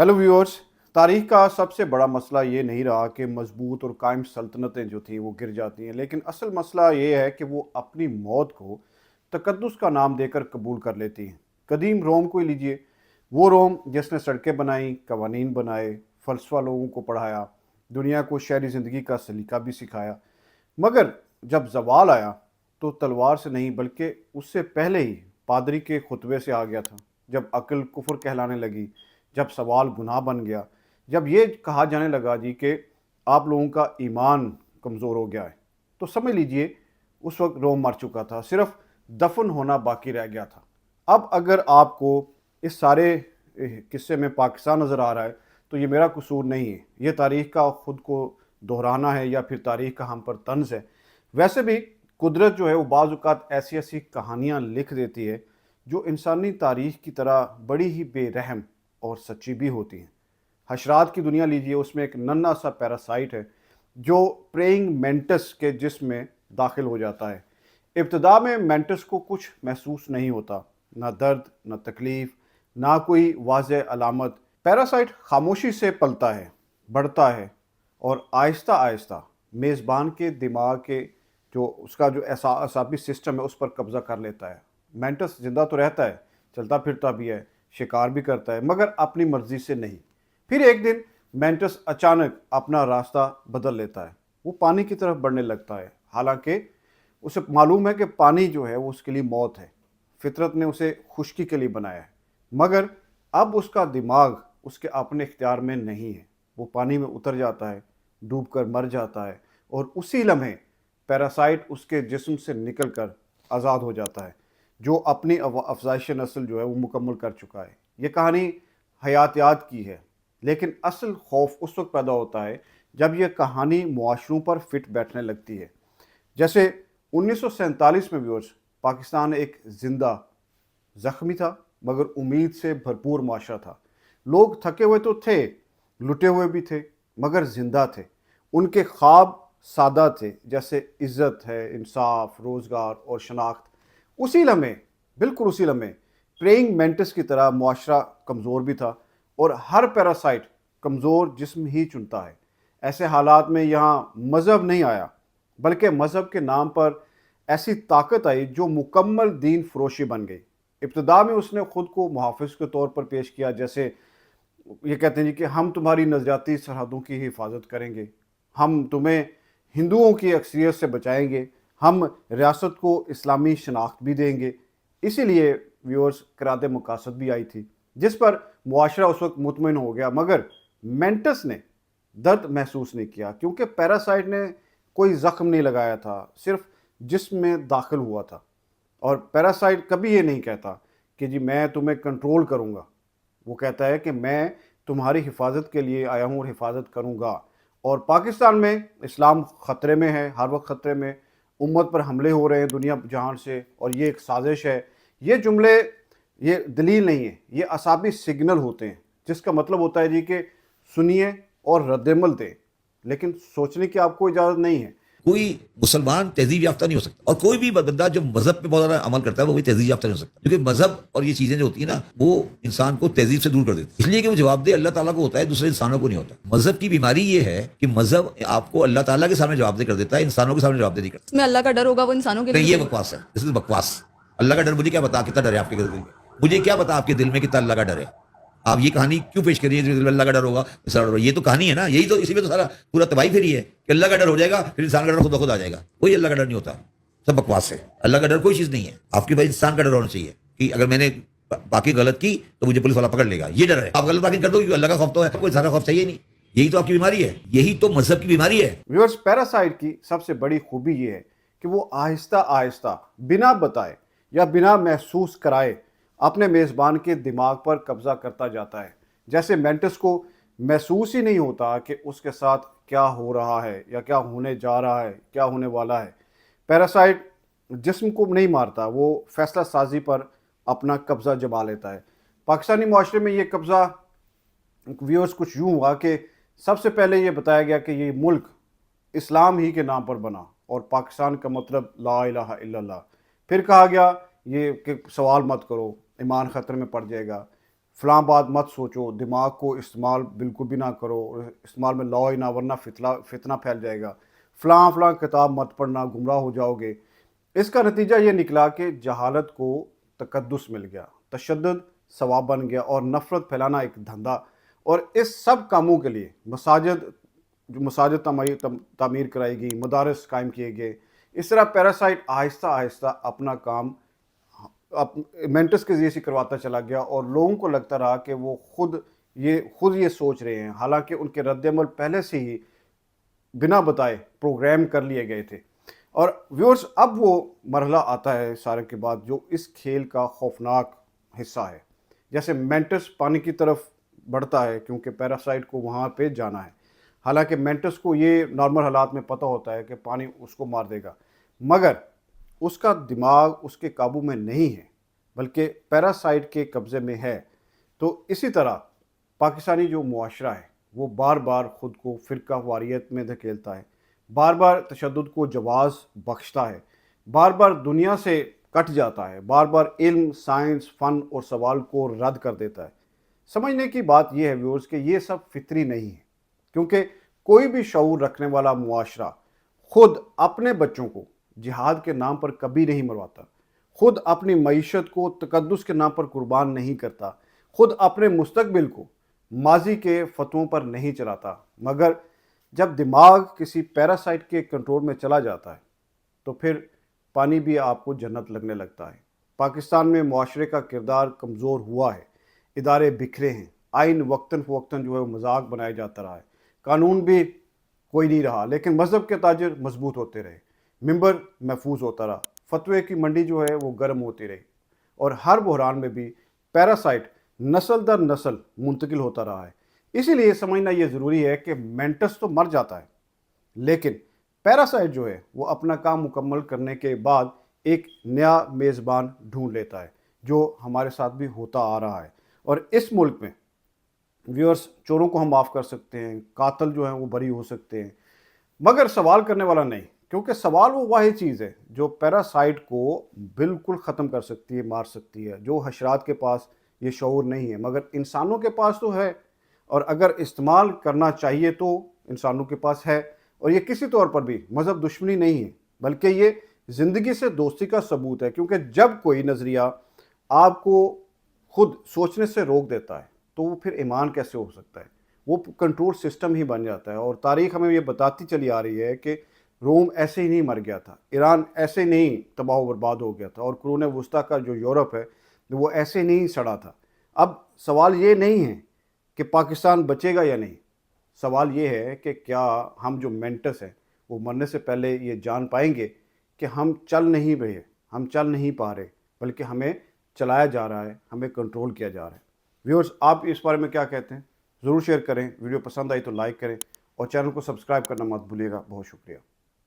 Hello viewers. तारीख का सबसे बड़ा मसला ये नहीं रहा कि मजबूत और कायम सल्तनतें जो थी वो गिर जाती हैं, लेकिन असल मसला ये है कि वो अपनी मौत को तकद्दुस का नाम देकर कबूल कर लेती हैं। कदीम रोम को ही लीजिए, वो रोम जिसने सड़कें बनाई, कवानीन बनाए, फ़लसफ़ा लोगों को पढ़ाया, दुनिया को शहरी ज़िंदगी का सलीका भी सिखाया, मगर जब ज़वाल आया तो तलवार से नहीं बल्कि उससे पहले ही पादरी के खुतबे से आ गया था। जब अक्ल कुफ्र कहलाने लगी, जब सवाल गुनाह बन गया, जब ये कहा जाने लगा जी कि आप लोगों का ईमान कमज़ोर हो गया है, तो समझ लीजिए उस वक्त रोम मर चुका था, सिर्फ दफन होना बाकी रह गया था। अब अगर आपको इस सारे किस्से में पाकिस्तान नज़र आ रहा है तो ये मेरा कसूर नहीं है, ये तारीख़ का ख़ुद को दोहराना है या फिर तारीख़ का हम पर तंज़ है। वैसे भी कुदरत जो है वो बाज़ औक़ात ऐसी ऐसी कहानियाँ लिख देती है जो इंसानी तारीख़ की तरह बड़ी ही बेरहम और सच्ची भी होती हैं। हशरात की दुनिया लीजिए, उसमें एक नन्हा सा पैरासाइट है जो प्रेइंग मेंटिस के जिस्म में दाखिल हो जाता है। इब्तिदा में मेंटिस को कुछ महसूस नहीं होता, ना दर्द, ना तकलीफ़, ना कोई वाज़ेह अलामत। पैरासाइट खामोशी से पलता है, बढ़ता है और आहिस्ता आहिस्ता मेज़बान के दिमाग के जो उसका जो असाबी सिस्टम है उस पर कब्ज़ा कर लेता है। मेंटिस ज़िंदा तो रहता है, चलता फिरता भी है, शिकार भी करता है, मगर अपनी मर्ज़ी से नहीं। फिर एक दिन मेंटिस अचानक अपना रास्ता बदल लेता है, वो पानी की तरफ बढ़ने लगता है। हालांकि उसे मालूम है कि पानी जो है वो उसके लिए मौत है, फितरत ने उसे खुश्की के लिए बनाया है, मगर अब उसका दिमाग उसके अपने इख्तियार में नहीं है। वो पानी में उतर जाता है, डूब कर मर जाता है और उसी लम्हे पैरासाइट उसके जिस्म से निकल कर आज़ाद हो जाता है, जो अपनी अफज़ाइश नस्ल जो है वो मुकम्मल कर चुका है। ये कहानी हयातियात की है, लेकिन असल खौफ उस वक्त पैदा होता है जब यह कहानी मुआशरों पर फिट बैठने लगती है। जैसे 1947 में व्यूअर्स, पाकिस्तान एक जिंदा ज़ख्मी था मगर उम्मीद से भरपूर माशरा था। लोग थके हुए तो थे, लुटे हुए भी थे, मगर जिंदा थे। उनके ख्वाब सादा थे, जैसे इज़्ज़त है, इंसाफ, रोज़गार और शनाख्त। उसी लम्हे, बिल्कुल उसी लम्हे, प्रेइंग मेंटिस की तरह मुआशरा कमज़ोर भी था और हर पैरासाइट कमज़ोर जिस्म ही चुनता है। ऐसे हालात में यहाँ मज़हब नहीं आया, बल्कि मज़हब के नाम पर ऐसी ताकत आई जो मुकम्मल दीन फरोशी बन गई। इब्तिदा में उसने ख़ुद को मुहाफ़िज़ के तौर पर पेश किया, जैसे ये कहते हैं जी कि हम तुम्हारी नज़रियाती सरहदों की हिफाजत करेंगे, हम तुम्हें हिंदुओं की अक्सरियत से बचाएंगे, हम रियासत को इस्लामी शनाख्त भी देंगे। इसीलिए व्यूअर्स कराते मुकासद भी आई थी, जिस पर मुआशरा उस वक्त मुतमईन हो गया, मगर मेंटिस ने दर्द महसूस नहीं किया क्योंकि पैरासाइट ने कोई ज़ख्म नहीं लगाया था, सिर्फ जिस्म में दाखिल हुआ था। और पैरासाइट कभी ये नहीं कहता कि जी मैं तुम्हें कंट्रोल करूँगा, वो कहता है कि मैं तुम्हारी हिफाजत के लिए आया हूँ और हिफाजत करूँगा। और पाकिस्तान में इस्लाम ख़तरे में है, हर वक्त ख़तरे में, उम्मत पर हमले हो रहे हैं दुनिया जहान से, और ये एक साजिश है। ये जुमले ये दलील नहीं है, ये असाबी सिग्नल होते हैं, जिसका मतलब होता है जी कि सुनिए और रद्दमल दें, लेकिन सोचने की आपको इजाज़त नहीं है। कोई मुसलमान तहजीब याफ्ता नहीं हो सकता, और कोई भी बंदा जो मजहब पे बहुत ज्यादा अमल करता है वो भी तहजीब याफ्ता नहीं हो सकता, क्योंकि मजहब और ये चीजें जो होती है ना वो इंसान को तहजीब से दूर कर देती है। इसलिए कि वो जवाबदेह अल्लाह ताला को होता है, दूसरे इंसानों को नहीं होता। मजहब की बीमारी ये है कि मजहब आपको अल्लाह ताला के सामने जवाबदेह कर देता है, इंसानों के सामने जवाबदेह नहीं करता। में अल्लाह का डर होगा वो इंसानों के नहीं, लिए ये बकवास है, दिस इज बकवास। अल्लाह का डर मुझे क्या पता कितना डर है आपके दिल में, मुझे क्या पता आपके दिल में कितना अल्लाह का डर है। आप ये कहानी क्यों पेश करिए अल्लाह का डर होगा, ये तो कहानी है ना, यही तो, इसी में तो सारा पूरा तबाही फेरी है कि अल्लाह का डर हो जाएगा फिर इंसान का डर खुद ब खुद आ जाएगा। कोई अल्लाह का डर नहीं होता, सब बकवास है। अल्लाह का डर कोई चीज नहीं है, आपके पास इंसान का डर होना चाहिए कि अगर मैंने बाकी गलत की तो मुझे पुलिस वाला पकड़ लेगा, ये डर है। आप गलत बाकी कर दो, अल्लाह का खौफ तो है, कोई इंसान का खौफ चाहिए नहीं। यही तो आपकी बीमारी है, यही तो मजहब की बीमारी है। व्यूअर्स, पैरासाइट की सबसे बड़ी खूबी ये है कि वो आहिस्ता आहिस्ता बिना बताए या बिना महसूस कराए अपने मेज़बान के दिमाग पर कब्जा करता जाता है। जैसे मेंटिस को महसूस ही नहीं होता कि उसके साथ क्या हो रहा है या क्या होने जा रहा है, क्या होने वाला है। पैरासाइट जिस्म को नहीं मारता, वो फैसला साजी पर अपना कब्जा जमा लेता है। पाकिस्तानी माशरे में ये कब्जा व्यूअर्स कुछ यूँ हुआ कि सबसे पहले ये बताया गया कि ये मुल्क इस्लाम ही के नाम पर बना और पाकिस्तान का मतलब ला इलाहा इल्लल्लाह। फिर कहा गया ये कि सवाल मत करो, ईमान ख़तरे में पड़ जाएगा। فلاں بات مت سوچو، دماغ کو استعمال بالکل بھی نہ کرو، استعمال میں لاؤ ہی نہ ورنہ فتنہ پھیل جائے گا، فلاں فلاں کتاب مت پڑھنا، گمراہ ہو جاؤ گے۔ اس کا نتیجہ یہ نکلا کہ جہالت کو تقدس مل گیا، تشدد ثواب بن گیا، اور نفرت پھیلانا ایک دھندا۔ اور اس سب کاموں کے لیے مساجد تعمیر کرائی گئی، مدارس قائم کیے گئے۔ اس طرح پیراسائٹ آہستہ آہستہ اپنا کام مینٹس کے ذریعے سے کرواتا چلا گیا، اور لوگوں کو لگتا رہا کہ وہ خود یہ سوچ رہے ہیں، حالانکہ ان کے رد عمل پہلے سے ہی بنا بتائے پروگرام کر لیے گئے تھے۔ اور ویورز، اب وہ مرحلہ آتا ہے سارے کے بعد جو اس کھیل کا خوفناک حصہ ہے۔ جیسے مینٹس پانی کی طرف بڑھتا ہے کیونکہ پیراسائٹ کو وہاں پہ جانا ہے، حالانکہ مینٹس کو یہ نارمل حالات میں پتہ ہوتا ہے کہ پانی اس کو مار دے گا، مگر اس کا دماغ اس کے قابو میں نہیں ہے بلکہ پیراسائٹ کے قبضے میں ہے۔ تو اسی طرح پاکستانی جو معاشرہ ہے وہ بار بار خود کو فرقہ واریت میں دھکیلتا ہے، بار بار تشدد کو جواز بخشتا ہے، بار بار دنیا سے کٹ جاتا ہے، بار بار علم، سائنس، فن اور سوال کو رد کر دیتا ہے۔ سمجھنے کی بات یہ ہے ویورز کہ یہ سب فطری نہیں ہے، کیونکہ کوئی بھی شعور رکھنے والا معاشرہ خود اپنے بچوں کو جہاد کے نام پر کبھی نہیں مرواتا، خود اپنی معیشت کو تقدس کے نام پر قربان نہیں کرتا، خود اپنے مستقبل کو ماضی کے فتووں پر نہیں چلاتا۔ مگر جب دماغ کسی پیراسائٹ کے کنٹرول میں چلا جاتا ہے تو پھر پانی بھی آپ کو جنت لگنے لگتا ہے۔ پاکستان میں معاشرے کا کردار کمزور ہوا ہے، ادارے بکھرے ہیں، آئین وقتاً فوقتاً جو ہے وہ مذاق بنایا جاتا رہا ہے، قانون بھی کوئی نہیں رہا، لیکن مذہب کے تاجر مضبوط ہوتے رہے، ممبر محفوظ ہوتا رہا، فتوے کی منڈی جو ہے وہ گرم ہوتی رہی، اور ہر بحران میں بھی پیراسائٹ نسل در نسل منتقل ہوتا رہا ہے۔ اسی لیے سمجھنا یہ ضروری ہے کہ مینٹس تو مر جاتا ہے، لیکن پیراسائٹ جو ہے وہ اپنا کام مکمل کرنے کے بعد ایک نیا میزبان ڈھونڈ لیتا ہے، جو ہمارے ساتھ بھی ہوتا آ رہا ہے۔ اور اس ملک میں ویورز، چوروں کو ہم معاف کر سکتے ہیں، قاتل جو ہیں وہ بری ہو سکتے ہیں، مگر سوال کرنے والا نہیں، کیونکہ سوال وہ واحد چیز ہے جو پیراسائٹ کو بالکل ختم کر سکتی ہے، مار سکتی ہے، جو حشرات کے پاس یہ شعور نہیں ہے مگر انسانوں کے پاس تو ہے، اور اگر استعمال کرنا چاہیے تو انسانوں کے پاس ہے۔ اور یہ کسی طور پر بھی مذہب دشمنی نہیں ہے، بلکہ یہ زندگی سے دوستی کا ثبوت ہے، کیونکہ جب کوئی نظریہ آپ کو خود سوچنے سے روک دیتا ہے تو وہ پھر ایمان کیسے ہو سکتا ہے؟ وہ کنٹرول سسٹم ہی بن جاتا ہے۔ اور تاریخ ہمیں یہ بتاتی چلی آ رہی ہے کہ روم ایسے ہی نہیں مر گیا تھا، ایران ایسے نہیں تباہ و برباد ہو گیا تھا، اور قرون وسطیٰ کا جو یورپ ہے وہ ایسے نہیں سڑا تھا۔ اب سوال یہ نہیں ہے کہ پاکستان بچے گا یا نہیں، سوال یہ ہے کہ کیا ہم جو مینٹس ہیں وہ مرنے سے پہلے یہ جان پائیں گے کہ ہم چل نہیں رہے، ہم چل نہیں پا رہے، بلکہ ہمیں چلایا جا رہا ہے، ہمیں کنٹرول کیا جا رہا ہے۔ ویورز، آپ اس بارے میں کیا کہتے ہیں؟ ضرور شیئر کریں، ویڈیو پسند آئی تو لائک کریں، اور چینل کو سبسکرائب کرنا مت بھولیے گا۔ بہت شکریہ۔